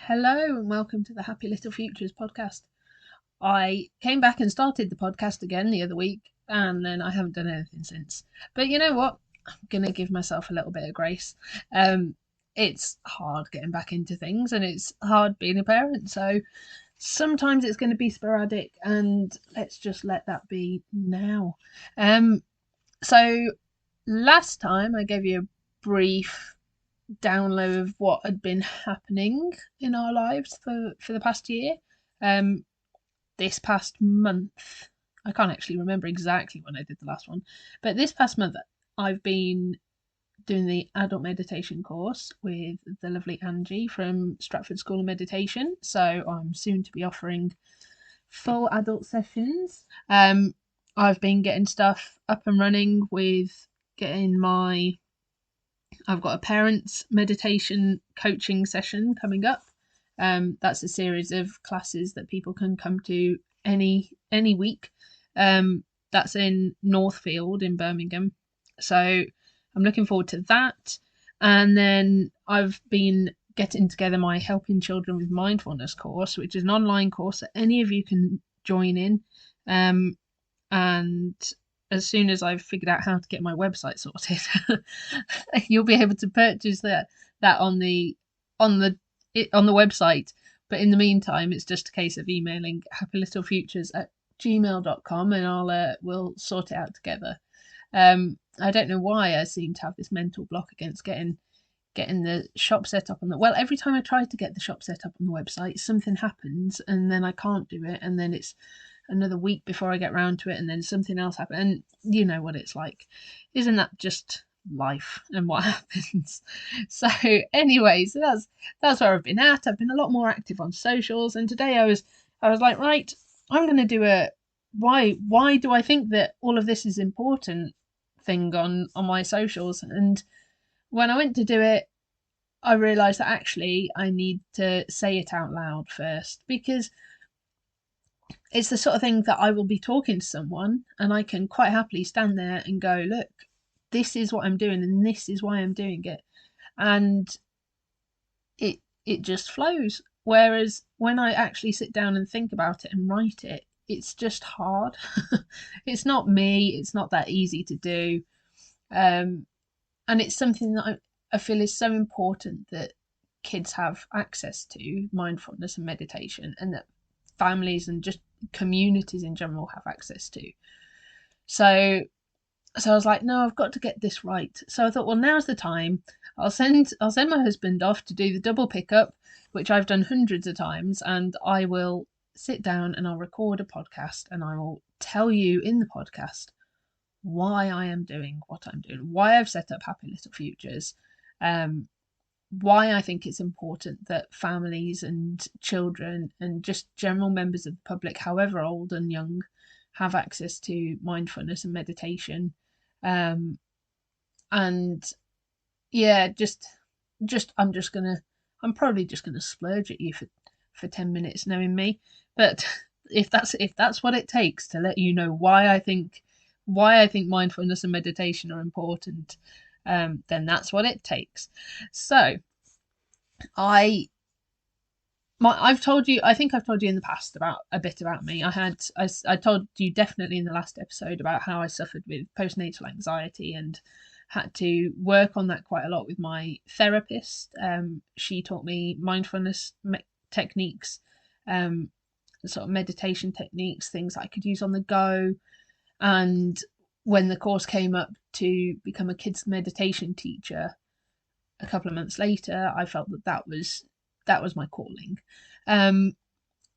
Hello and welcome to the Happy Little Futures podcast. I came back and started the podcast again the other week and then I haven't done anything since. But you know what? I'm going to give myself a little bit of grace. It's hard getting back into things and it's hard being a parent. So sometimes it's going to be sporadic and let's just let that be now. So last time I gave you a brief download of what had been happening in our lives for the past year. This past month, I can't actually remember exactly when I did the last one, but this past month I've been doing the adult meditation course with the lovely Angie from Stratford School of Meditation. So I'm soon to be offering full adult sessions. I've been getting stuff up and running with getting I've got a parents meditation coaching session coming up. That's a series of classes that people can come to any week. That's in Northfield in Birmingham. So I'm looking forward to that. And then I've been getting together my Helping Children with Mindfulness course, which is an online course that any of you can join in. And as soon as I've figured out how to get my website sorted, you'll be able to purchase that on the website. But in the meantime, it's just a case of emailing happylittlefutures@gmail.com and we'll sort it out together. I don't know why I seem to have this mental block against getting the shop set up every time I try to get the shop set up on the website, something happens and then I can't do it, and then it's another week before I get round to it, and then something else happens, and you know what it's like. Isn't that just life and what happens? So anyway, so that's where I've been at. I've been a lot more active on socials, and today I was like, right, I'm going to do a why do I think that all of this is important thing on my socials. And when I went to do it, I realised that actually I need to say it out loud first, because it's the sort of thing that I will be talking to someone and I can quite happily stand there and go, look, this is what I'm doing and this is why I'm doing it. And it just flows. Whereas when I actually sit down and think about it and write it, it's just hard. It's not me. It's not that easy to do. And it's something that I feel is so important that kids have access to mindfulness and meditation, and that families and just communities in general have access to. So I was like, no, I've got to get this right. So I thought, well, now's the time. I'll send my husband off to do the double pickup, which I've done hundreds of times, and I will sit down and I'll record a podcast and I will tell you in the podcast why I am doing what I'm doing, why I've set up Happy Little Futures, why I think it's important that families and children and just general members of the public, however old and young, have access to mindfulness and meditation. And yeah, I'm probably just gonna splurge at you for 10 minutes, knowing me. But if that's what it takes to let you know why I think mindfulness and meditation are important, then that's what it takes. So I've told you, I think I've told you in the past about a bit about me. I told you definitely in the last episode about how I suffered with postnatal anxiety and had to work on that quite a lot with my therapist. She taught me mindfulness techniques, sort of meditation techniques, things I could use on the go. And when the course came up to become a kids meditation teacher a couple of months later, I felt that was my calling.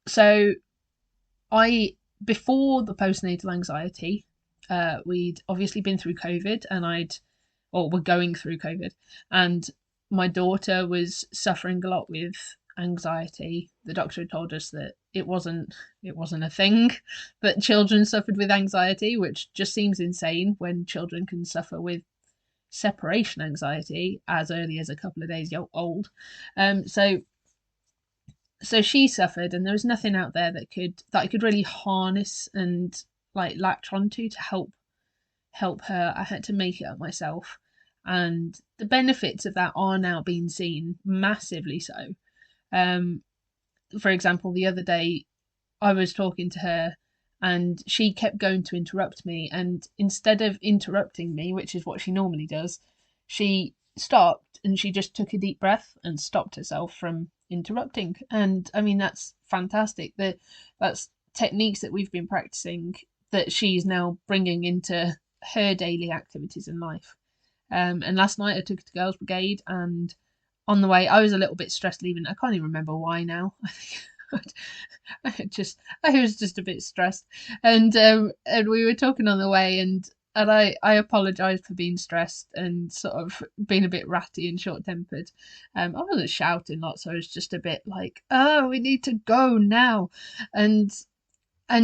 So before the postnatal anxiety, we'd obviously been through COVID, and we're going through COVID, and my daughter was suffering a lot with anxiety. The doctor had told us that it wasn't a thing, but children suffered with anxiety, which just seems insane when children can suffer with separation anxiety as early as a couple of days old. So she suffered, and there was nothing out there that I could really harness and like latch onto to help her. I had to make it up myself, and the benefits of that are now being seen, massively so. Um, for example, the other day I was talking to her and she kept going to interrupt me. And instead of interrupting me, which is what she normally does, she stopped and she just took a deep breath and stopped herself from interrupting. And I mean, that's fantastic. That's techniques that we've been practicing that she's now bringing into her daily activities in life. And last night I took her to Girls Brigade, and on the way I was a little bit stressed leaving. I can't even remember why now. I think I was just a bit stressed, and we were talking on the way, and I apologised for being stressed and sort of being a bit ratty and short tempered. I wasn't shouting lots. I was just a bit like, "Oh, we need to go now," and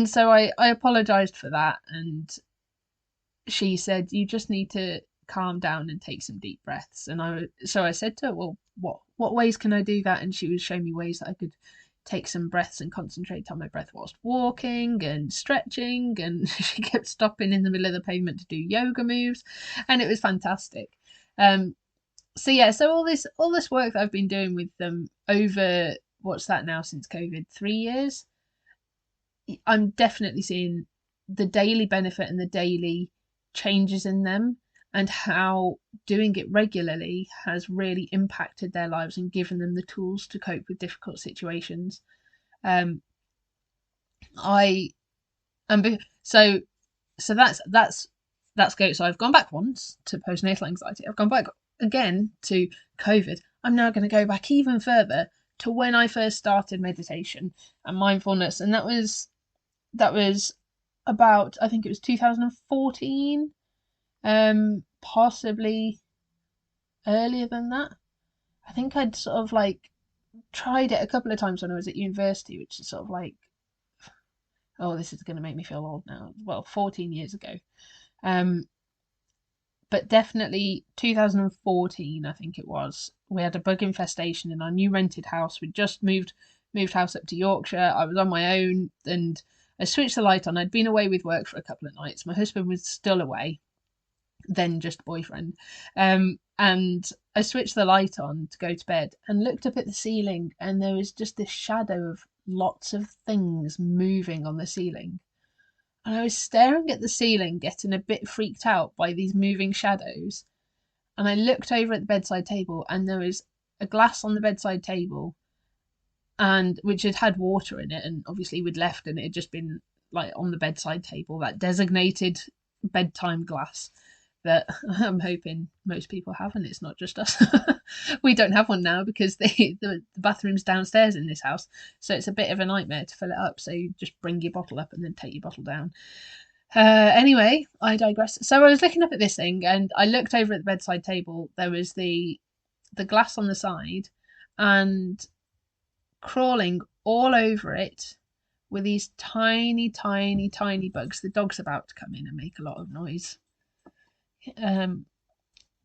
so I apologised for that, and she said, "You just need to calm down and take some deep breaths." And I said to her, "Well, what ways can I do that?" And she was showing me ways that I could take some breaths and concentrate on my breath whilst walking and stretching. And she kept stopping in the middle of the pavement to do yoga moves, and it was fantastic. So yeah, so all this work that I've been doing with them over, what's that now, since COVID, 3 years. I'm definitely seeing the daily benefit and the daily changes in them, and how doing it regularly has really impacted their lives and given them the tools to cope with difficult situations. Um, I am so so that's go. So I've gone back once to postnatal anxiety. I've gone back again to COVID. I'm now going to go back even further to when I first started meditation and mindfulness, and that was about, I think it was 2014, possibly earlier than that. I think I'd sort of like tried it a couple of times when I was at university, which is sort of like, oh, this is going to make me feel old now. Well, 14 years ago. Um, but definitely 2014, I think it was. We had a bug infestation in our new rented house. We'd just moved house up to Yorkshire. I was on my own, and I switched the light on. I'd been away with work for a couple of nights. My husband was still away, then just boyfriend. And I switched the light on to go to bed and looked up at the ceiling, and there was just this shadow of lots of things moving on the ceiling. And I was staring at the ceiling, getting a bit freaked out by these moving shadows. And I looked over at the bedside table, and there was a glass on the bedside table, and which had had water in it, and obviously we'd left, and it had just been like on the bedside table, that designated bedtime glass that I'm hoping most people have, and it's not just us. We don't have one now because the bathroom's downstairs in this house, so it's a bit of a nightmare to fill it up. So you just bring your bottle up and then take your bottle down. Anyway, I digress. So I was looking up at this thing, and I looked over at the bedside table. There was the glass on the side, and crawling all over it were these tiny, tiny, tiny bugs. The dog's about to come in and make a lot of noise.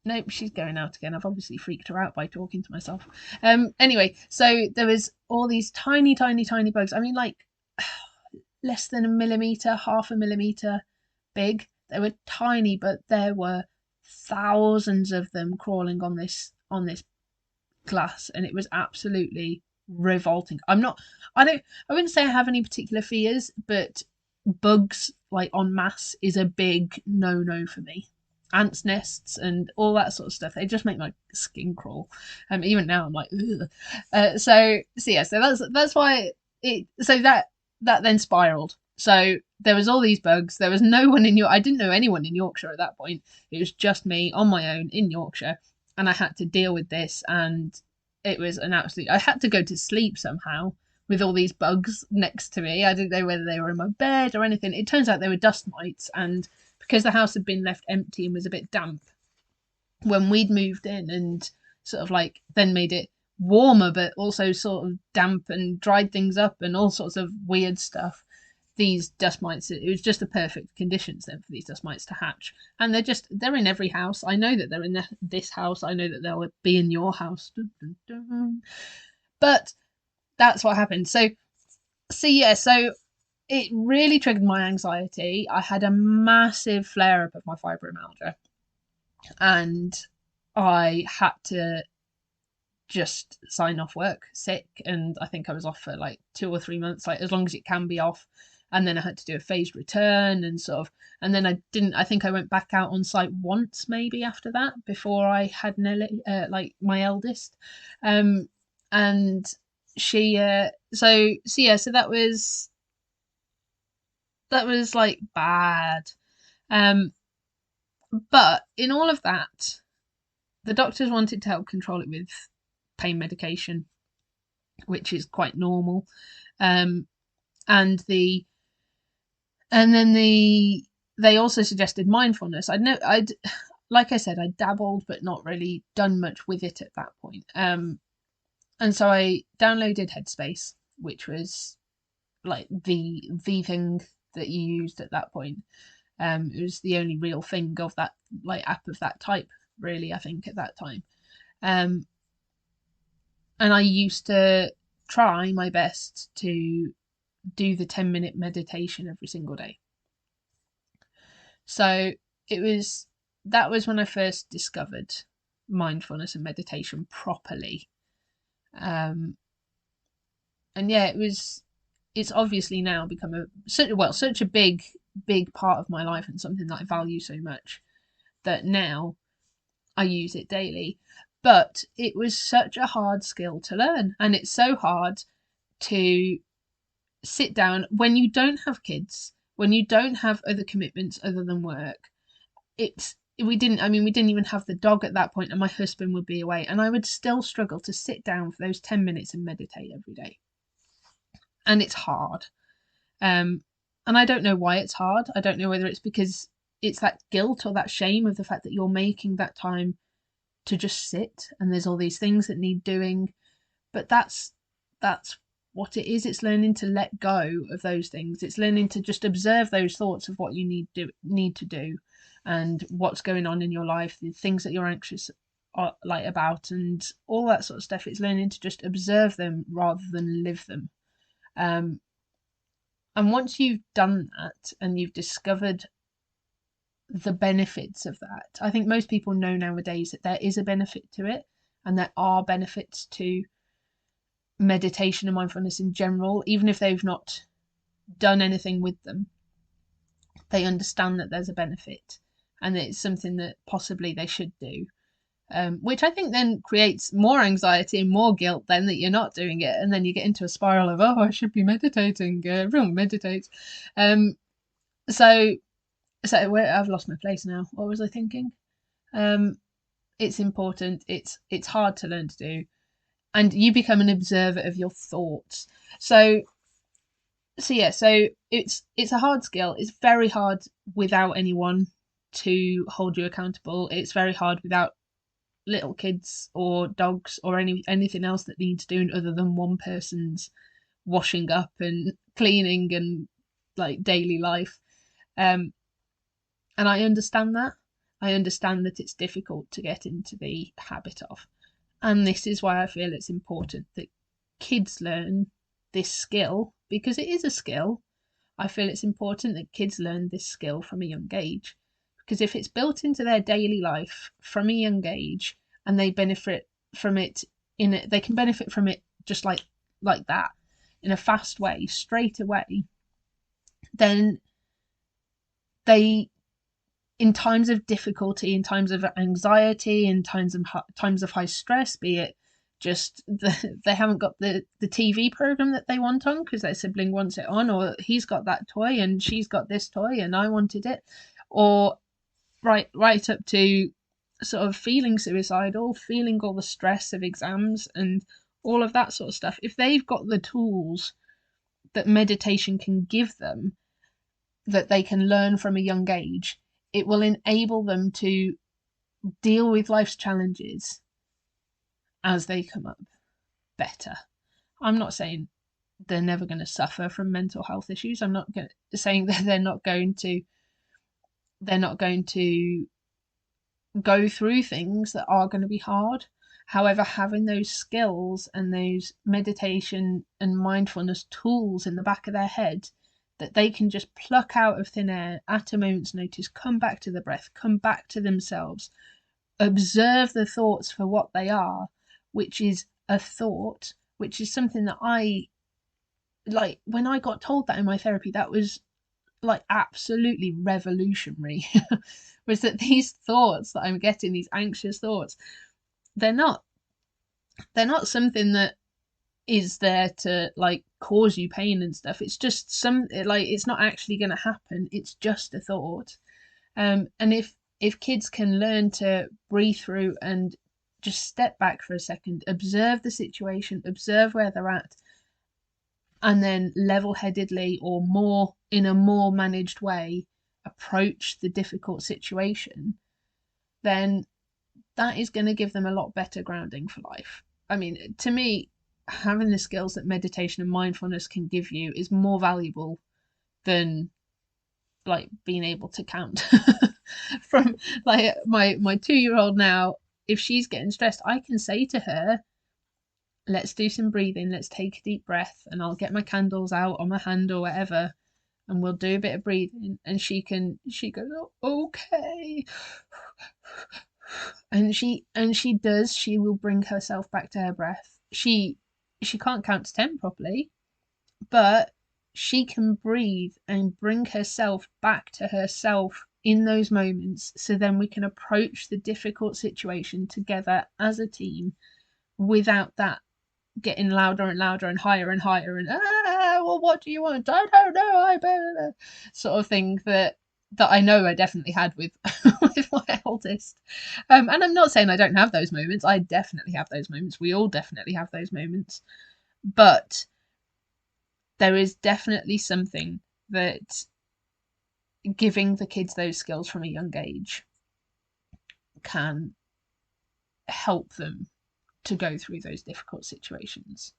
Nope, she's going out again. I've obviously freaked her out by talking to myself. Anyway, so there was all these tiny, tiny, tiny bugs. I mean, like less than a millimeter, half a millimeter big. They were tiny, but there were thousands of them crawling on this glass, and it was absolutely revolting. I wouldn't say I have any particular fears, but bugs like en masse is a big no for me. Ants nests and all that sort of stuff, they just make my skin crawl. Even now I'm like, ugh. So yeah, so that's why it so that then spiraled. So there was all these bugs. There was no one in York. I didn't know anyone in Yorkshire at that point. It was just me on my own in Yorkshire, and I had to deal with this. And it was an absolute. I had to go to sleep somehow with all these bugs next to me. I didn't know whether they were in my bed or anything. It turns out they were dust mites, and because the house had been left empty and was a bit damp when we'd moved in, and sort of like then made it warmer but also sort of damp and dried things up and all sorts of weird stuff, these dust mites, it was just the perfect conditions then for these dust mites to hatch. And they're in every house. I know that they're in this house. I know that they'll be in your house. Dun, dun, dun. But that's what happened. So yeah, so it really triggered my anxiety. I had a massive flare up of my fibromyalgia, and I had to just sign off work sick, and I think I was off for like 2 or 3 months, like as long as it can be off. And then I had to do a phased return and sort of, and then I think I went back out on site once maybe after that before I had Nelly, like my eldest. And she so that was like bad. Um but in all of that, the doctors wanted to help control it with pain medication, which is quite normal. Um, and the and then they also suggested mindfulness. I'd like I said, I dabbled but not really done much with it at that point. And so I downloaded Headspace, which was like the thing that you used at that point. It was the only real thing of that like app of that type, really, I think, at that time. Um, and I used to try my best to do the 10-minute meditation every single day. So it was that was when I first discovered mindfulness and meditation properly. Um, and yeah, it's obviously now become such a big part of my life, and something that I value so much that now I use it daily. But it was such a hard skill to learn, and it's so hard to sit down when you don't have kids, when you don't have other commitments other than work. We didn't even have the dog at that point, and my husband would be away, and I would still struggle to sit down for those 10 minutes and meditate every day. And it's hard. And I don't know why it's hard. I don't know whether it's because it's that guilt or that shame of the fact that you're making that time to just sit, and there's all these things that need doing. But that's what it is. It's learning to let go of those things. It's learning to just observe those thoughts of what you need to do, and what's going on in your life, the things that you're anxious like about, and all that sort of stuff. It's learning to just observe them rather than live them. Um, and once you've done that and you've discovered the benefits of that, I think most people know nowadays that there is a benefit to it, and there are benefits to meditation and mindfulness in general, even if they've not done anything with them. They understand that there's a benefit, and that it's something that possibly they should do. Which I think then creates more anxiety and more guilt then that you're not doing it, and then you get into a spiral of, oh, I should be meditating. Everyone meditates. So I've lost my place now. What was I thinking? It's important. It's hard to learn to do, and you become an observer of your thoughts. So it's a hard skill. It's very hard without anyone to hold you accountable. It's very hard without little kids or dogs or anything else that needs doing other than one person's washing up and cleaning and like daily life. And I understand that. I understand that it's difficult to get into the habit of. And this is why I feel it's important that kids learn this skill, because it is a skill. I feel it's important that kids learn this skill from a young age, because if it's built into their daily life from a young age, and they benefit from it they can benefit from it just like that, in a fast way, straight away, then they, in times of difficulty, in times of anxiety, in times of high stress, be it just they haven't got the TV program that they want on because their sibling wants it on, or he's got that toy and she's got this toy and I wanted it, or right up to sort of feeling suicidal, feeling all the stress of exams and all of that sort of stuff. If they've got the tools that meditation can give them, that they can learn from a young age, it will enable them to deal with life's challenges as they come up better. I'm not saying they're never going to suffer from mental health issues. I'm not saying that they're not going to go through things that are going to be hard. However, having those skills and those meditation and mindfulness tools in the back of their head that they can just pluck out of thin air at a moment's notice, come back to the breath, come back to themselves, observe the thoughts for what they are, which is a thought, which is something that I like. When I got told that in my therapy, that was like absolutely revolutionary. Was that these thoughts that I'm getting, these anxious thoughts, they're not they're not something that is there to like cause you pain and stuff. It's just like it's not actually going to happen. It's just a thought. And if kids can learn to breathe through and just step back for a second, observe the situation, observe where they're at, and then level-headedly or more in a more managed way approach the difficult situation, then that is going to give them a lot better grounding for life. I mean, to me, having the skills that meditation and mindfulness can give you is more valuable than like being able to count. From like my 2-year-old now, if she's getting stressed, I can say to her, let's do some breathing, let's take a deep breath, and I'll get my candles out on my hand or whatever, and we'll do a bit of breathing, and she goes, oh, okay. And she will bring herself back to her breath. She can't count to 10 properly, but she can breathe and bring herself back to herself in those moments, so then we can approach the difficult situation together as a team without that getting louder and louder and higher and well, what do you want? I don't know, I better, sort of thing that I know I definitely had with with my eldest. And I'm not saying I don't have those moments. I definitely have those moments. We all definitely have those moments. But there is definitely something that giving the kids those skills from a young age can help them to go through those difficult situations,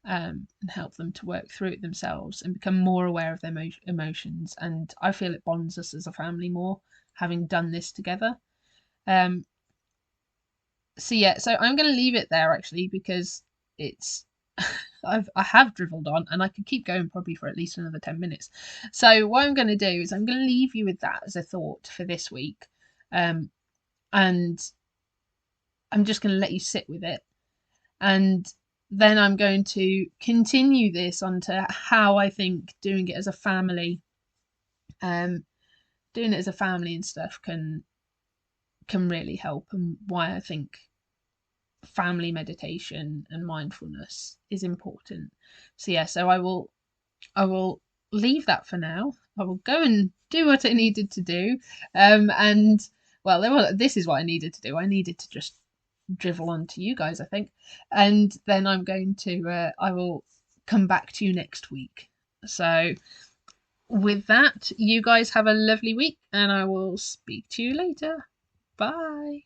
and help them to work through it themselves and become more aware of their emotions. And I feel it bonds us as a family more, having done this together. So yeah, so I'm going to leave it there actually, because it's I have dribbled on and I could keep going probably for at least another 10 minutes. So what I'm going to do is I'm going to leave you with that as a thought for this week. And I'm just going to let you sit with it. And then I'm going to continue this onto how I think doing it as a family, doing it as a family and stuff can really help, and why I think family meditation and mindfulness is important. So yeah, so I will leave that for now. I will go and do what I needed to do. And well, this is what I needed to do. I needed to just drivel on to you guys, I think. And then I'm going to I will come back to you next week. So with that, you guys have a lovely week, and I will speak to you later. Bye.